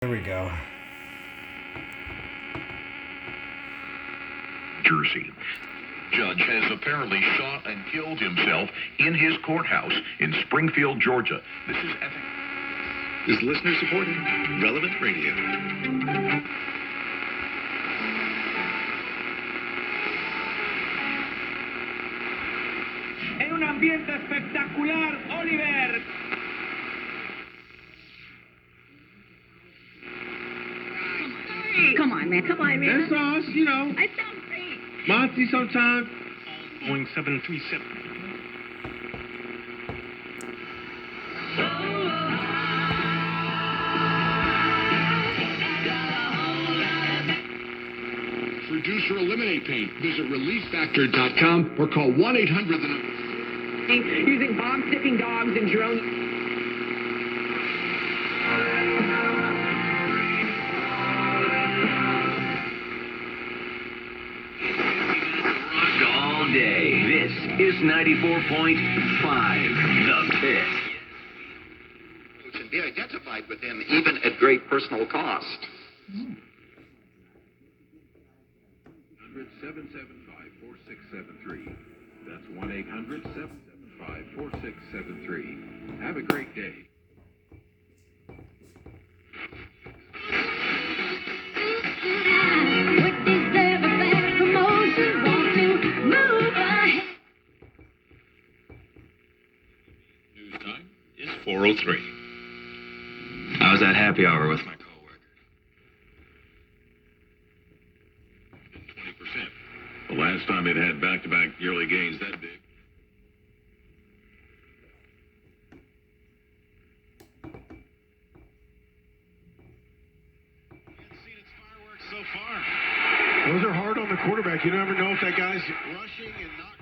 There we go. Jersey. Judge has apparently shot and killed himself in his courthouse in Springfield, Georgia. This is listener-supported, relevant radio. En un ambiente espectacular, Oliver. Come on, man. That's us, you know. I sound great. Monty sometimes. Boeing 737. Reduce or eliminate pain. Visit relieffactor.com or call 1-800. Using bomb-sniffing dogs and drone. All day. This is 94.5 The Pit. Can be identified with him even at great personal cost. 775-4673. That's 1-800-775-4673. Have a great day. What deserve a bad promotion? Want to move ahead. News time is 4:03. I was at happy hour with my coworker. 20%. The last time it had back-to-back yearly gains that big. Seen its fireworks so far. Those are hard on the quarterback. You never know if that guy's rushing and not